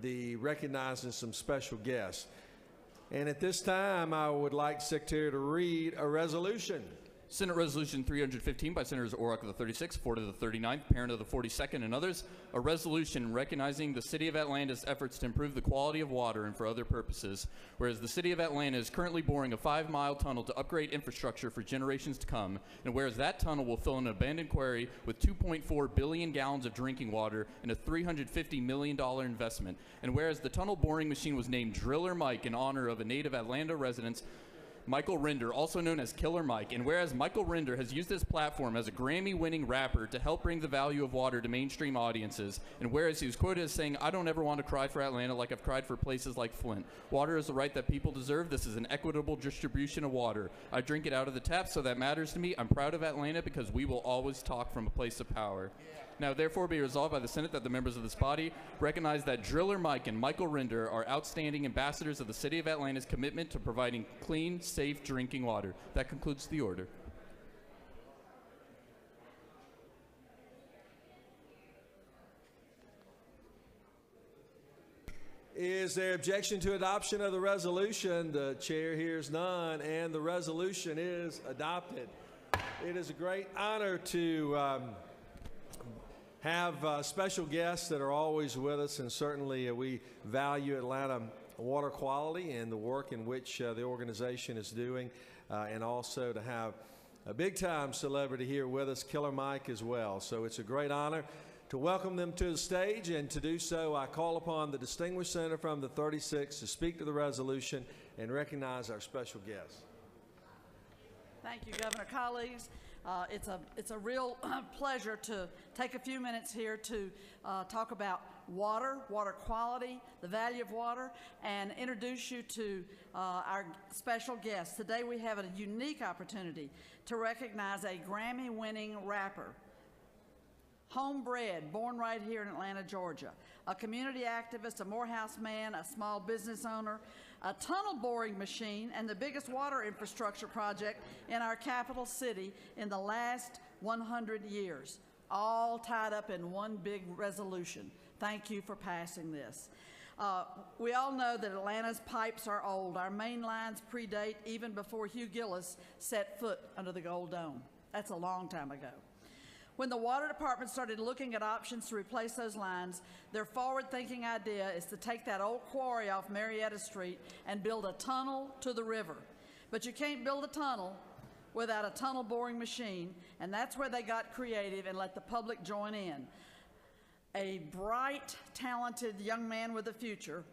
the recognizing some special guests. And at this time, I would like the Secretary to read a resolution. Senate Resolution 315 by Senators Orrock of the 36th, Ford of the 39th, Parent of the 42nd, and others. A resolution recognizing the City of Atlanta's efforts to improve the quality of water and for other purposes. Whereas the City of Atlanta is currently boring a 5-mile tunnel to upgrade infrastructure for generations to come, and whereas that tunnel will fill an abandoned quarry with 2.4 billion gallons of drinking water and a $350 million investment. And whereas the tunnel boring machine was named Driller Mike in honor of a native Atlanta resident, Michael Render, also known as Killer Mike, and whereas Michael Render has used this platform as a Grammy-winning rapper to help bring the value of water to mainstream audiences, and whereas he was quoted as saying, "I don't ever want to cry for Atlanta like I've cried for places like Flint. Water is the right that people deserve. This is an equitable distribution of water. I drink it out of the tap, so that matters to me. I'm proud of Atlanta because we will always talk from a place of power." Now, therefore, be resolved by the Senate that the members of this body recognize that Driller Mike and Michael Render are outstanding ambassadors of the City of Atlanta's commitment to providing clean, safe drinking water. That concludes the order. Is there objection to adoption of the resolution? The chair hears none, and the resolution is adopted. It is a great honor to have special guests that are always with us, and certainly we value Atlanta water quality and the work in which the organization is doing, and also to have a big-time celebrity here with us, Killer Mike, as well. So it's a great honor to welcome them to the stage, and to do so, I call upon the distinguished senator from the 36th to speak to the resolution and recognize our special guests. Thank you, Governor. Colleagues. It's a real pleasure to take a few minutes here to talk about water quality, the value of water, and introduce you to our special guests. Today we have a unique opportunity to recognize a Grammy-winning rapper, homebred, born right here in Atlanta, Georgia, a community activist, a Morehouse man, a small business owner, a tunnel boring machine, and the biggest water infrastructure project in our capital city in the last 100 years, all tied up in one big resolution. Thank you for passing this. We all know that Atlanta's pipes are old. Our main lines predate even before Hugh Gillis set foot under the Gold Dome. That's a long time ago. When the water department started looking at options to replace those lines, their forward-thinking idea is to take that old quarry off Marietta Street and build a tunnel to the river. But you can't build a tunnel without a tunnel boring machine, and that's where they got creative and let the public join in. A bright, talented young man with a future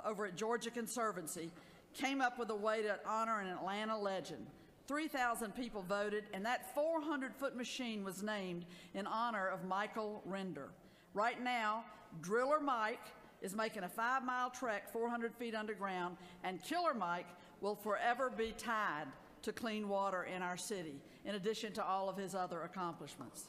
over at Georgia Conservancy came up with a way to honor an Atlanta legend. 3,000 people voted, and that 400-foot machine was named in honor of Michael Render. Right now, Driller Mike is making a 5-mile trek 400 feet underground, and Killer Mike will forever be tied to clean water in our city, in addition to all of his other accomplishments.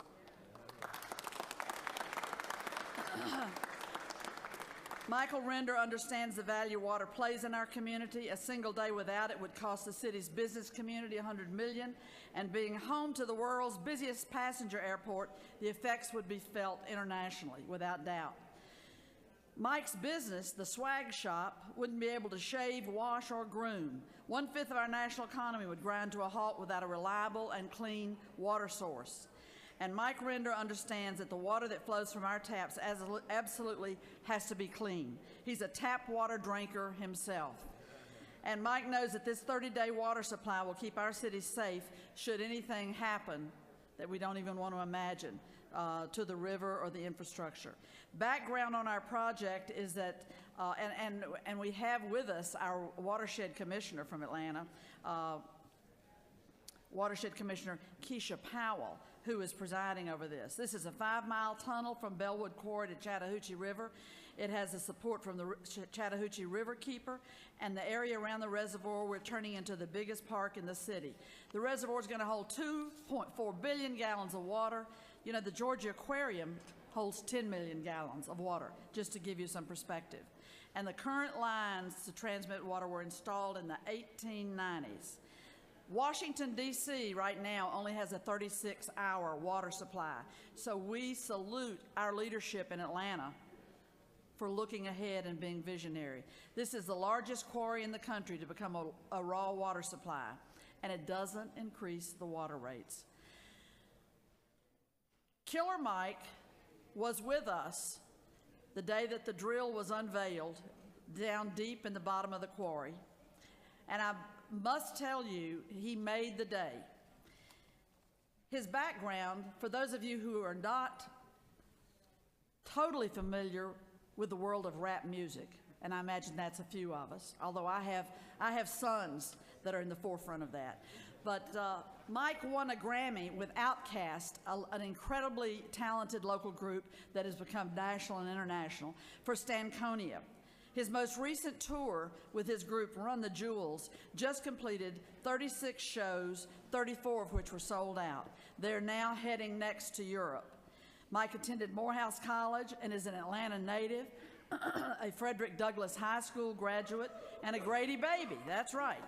Michael Render understands the value water plays in our community. A single day without it would cost the city's business community $100 million, and being home to the world's busiest passenger airport, the effects would be felt internationally, without doubt. Mike's business, the swag shop, wouldn't be able to shave, wash, or groom. 1/5 of our national economy would grind to a halt without a reliable and clean water source. And Mike Render understands that the water that flows from our taps absolutely has to be clean. He's a tap water drinker himself. And Mike knows that this 30-day water supply will keep our city safe should anything happen that we don't even want to imagine to the river or the infrastructure. Background on our project is that, and we have with us our watershed commissioner from Atlanta, Watershed Commissioner Keisha Powell, who is presiding over this. This is a 5-mile tunnel from Bellwood Quarry to Chattahoochee River. It has the support from the Chattahoochee River Keeper, and the area around the reservoir we're turning into the biggest park in the city. The reservoir is going to hold 2.4 billion gallons of water. You know, the Georgia Aquarium holds 10 million gallons of water, just to give you some perspective. And the current lines to transmit water were installed in the 1890s. Washington, D.C. right now only has a 36-hour water supply. So we salute our leadership in Atlanta for looking ahead and being visionary. This is the largest quarry in the country to become a raw water supply, and it doesn't increase the water rates. Killer Mike was with us the day that the drill was unveiled down deep in the bottom of the quarry, and I must tell you, he made the day. His background, for those of you who are not totally familiar with the world of rap music, and I imagine that's a few of us, although I have sons that are in the forefront of that. But Mike won a Grammy with Outkast, an incredibly talented local group that has become national and international, for Stankonia. His most recent tour with his group, Run the Jewels, just completed 36 shows, 34 of which were sold out. They're now heading next to Europe. Mike attended Morehouse College and is an Atlanta native, a Frederick Douglass High School graduate, and a Grady baby. That's right.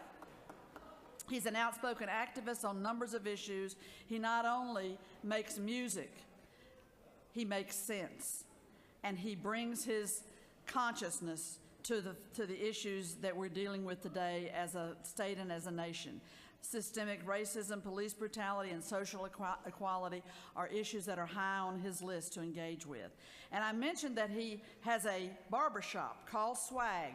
He's an outspoken activist on numbers of issues. He not only makes music, he makes sense, and he brings his consciousness to the issues that we're dealing with today as a state and as a nation. Systemic racism, police brutality, and social equality are issues that are high on his list to engage with. And I mentioned that he has a barbershop called Swag,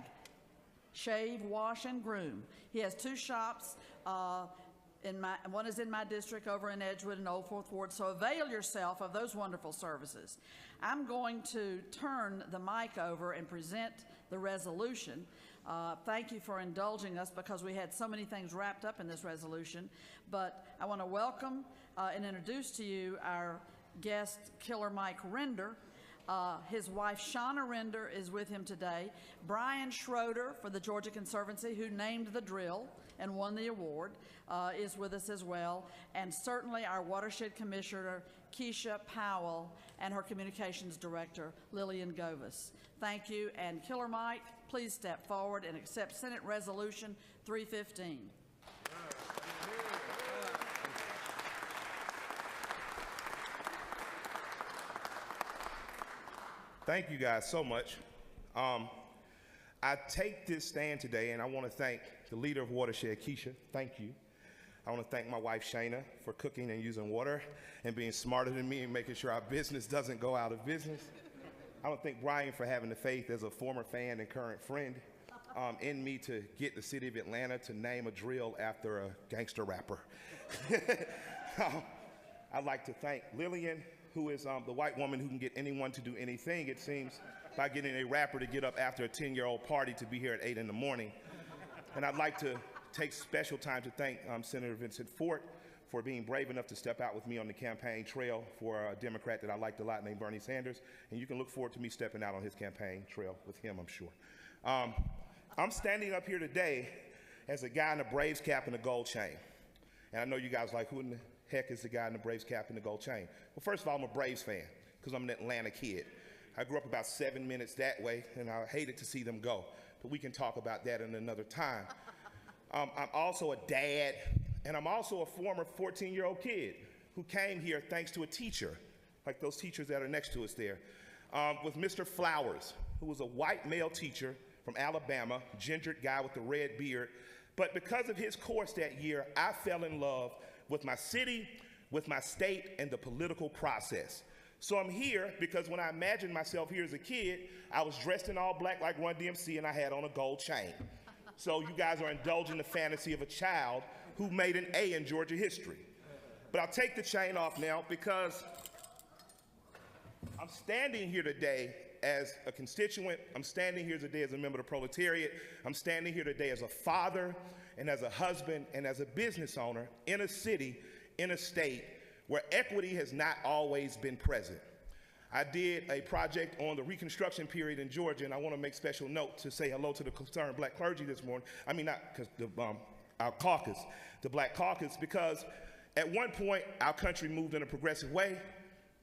Shave, Wash, and Groom. He has two shops. One is in my district over in Edgewood and Old Fourth Ward, so avail yourself of those wonderful services. I'm going to turn the mic over and present the resolution. Thank you for indulging us because we had so many things wrapped up in this resolution, but I want to welcome and introduce to you our guest, Killer Mike Render. His wife, Shauna Render, is with him today. Brian Schroeder for the Georgia Conservancy, who named the drill and won the award, is with us as well. And certainly our Watershed Commissioner, Keisha Powell, and her Communications Director, Lillian Govis. Thank you. And Killer Mike, please step forward and accept Senate Resolution 315. Thank you guys so much. I take this stand today and I want to thank the leader of Watershed, Keisha. Thank you. I want to thank my wife, Shayna, for cooking and using water and being smarter than me and making sure our business doesn't go out of business. I want to thank Brian for having the faith as a former fan and current friend in me to get the city of Atlanta to name a drill after a gangster rapper. I'd like to thank Lillian, who is the white woman who can get anyone to do anything, it seems, by getting a rapper to get up after a 10-year-old party to be here at 8 in the morning. And I'd like to take special time to thank Senator Vincent Fort for being brave enough to step out with me on the campaign trail for a Democrat that I liked a lot named Bernie Sanders. And you can look forward to me stepping out on his campaign trail with him, I'm sure. I'm standing up here today as a guy in a Braves cap and a gold chain. And I know you guys are like, who in the heck is the guy in the Braves cap and the gold chain? Well, first of all, I'm a Braves fan because I'm an Atlanta kid. I grew up about 7 minutes that way, and I hated to see them go. But we can talk about that in another time. I'm also a dad, and I'm also a former 14-year-old kid who came here thanks to a teacher, like those teachers that are next to us there, with Mr. Flowers, who was a white male teacher from Alabama, gingered guy with the red beard. But because of his course that year, I fell in love with my city, with my state, and the political process. So I'm here because when I imagined myself here as a kid, I was dressed in all black like Run DMC and I had on a gold chain. So you guys are indulging the fantasy of a child who made an A in Georgia history. But I'll take the chain off now because I'm standing here today as a constituent. I'm standing here today as a member of the proletariat. I'm standing here today as a father and as a husband and as a business owner in a city, in a state where equity has not always been present. I did a project on the Reconstruction period in Georgia, and I want to make special note to say hello to the concerned black clergy this morning. I mean, not because our caucus, the Black Caucus, because at one point, our country moved in a progressive way.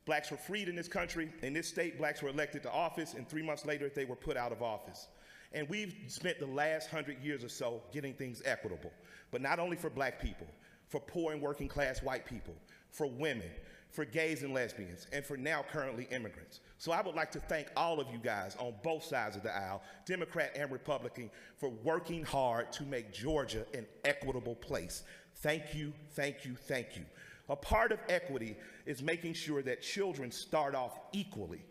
Blacks were freed in this country. In this state, blacks were elected to office, and 3 months later, they were put out of office. And we've spent the last 100 years or so getting things equitable, but not only for black people, for poor and working class white people, for women, for gays and lesbians, and for now currently immigrants. So I would like to thank all of you guys on both sides of the aisle, Democrat and Republican, for working hard to make Georgia an equitable place. Thank you, thank you, thank you. A part of equity is making sure that children start off equally.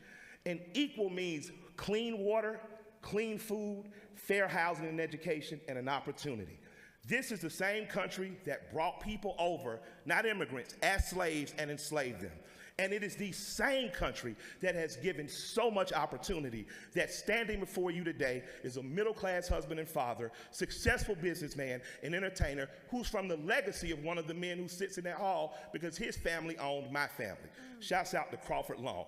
And equal means clean water, clean food, fair housing and education, and an opportunity. This is the same country that brought people over, not immigrants, as slaves and enslaved them. And it is the same country that has given so much opportunity that standing before you today is a middle-class husband and father, successful businessman and entertainer who's from the legacy of one of the men who sits in that hall because his family owned my family. Shouts out to Crawford Long.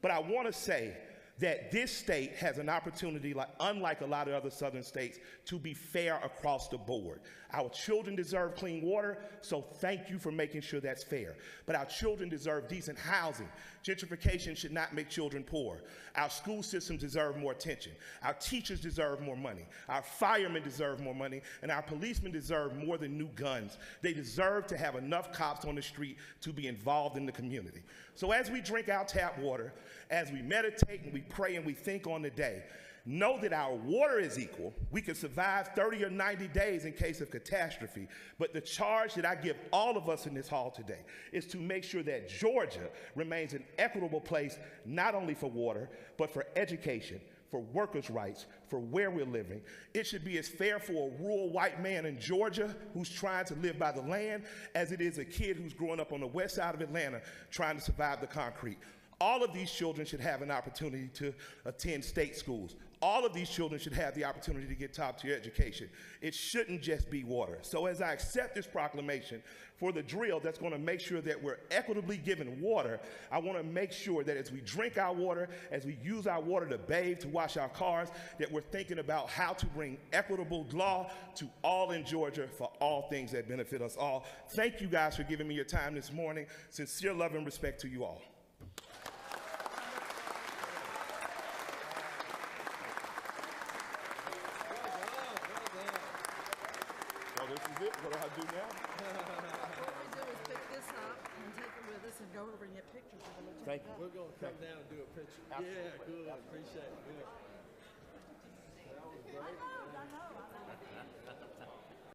But I want to say that this state has an opportunity, unlike a lot of other southern states, to be fair across the board. Our children deserve clean water, so thank you for making sure that's fair. But our children deserve decent housing. Gentrification should not make children poor. Our school systems deserve more attention. Our teachers deserve more money. Our firemen deserve more money, and our policemen deserve more than new guns. They deserve to have enough cops on the street to be involved in the community. So as we drink our tap water, as we meditate and we pray and we think on the day, know that our water is equal. We can survive 30 or 90 days in case of catastrophe. But the charge that I give all of us in this hall today is to make sure that Georgia remains an equitable place, not only for water, but for education, for workers' rights, for where we're living. It should be as fair for a rural white man in Georgia who's trying to live by the land as it is a kid who's growing up on the west side of Atlanta trying to survive the concrete. All of these children should have an opportunity to attend state schools. All of these children should have the opportunity to get top-tier education. It shouldn't just be water. So as I accept this proclamation for the drill that's going to make sure that we're equitably given water, I want to make sure that as we drink our water, as we use our water to bathe, to wash our cars, that we're thinking about how to bring equitable law to all in Georgia for all things that benefit us all. Thank you guys for giving me your time this morning. Sincere love and respect to you all. This is it. What do I do now? What we do is pick this up and take it with us and go over and get pictures of it. Thank you. We're going to come down and do a picture. Absolutely. Yeah, good. Appreciate it. Good. That was great. I know.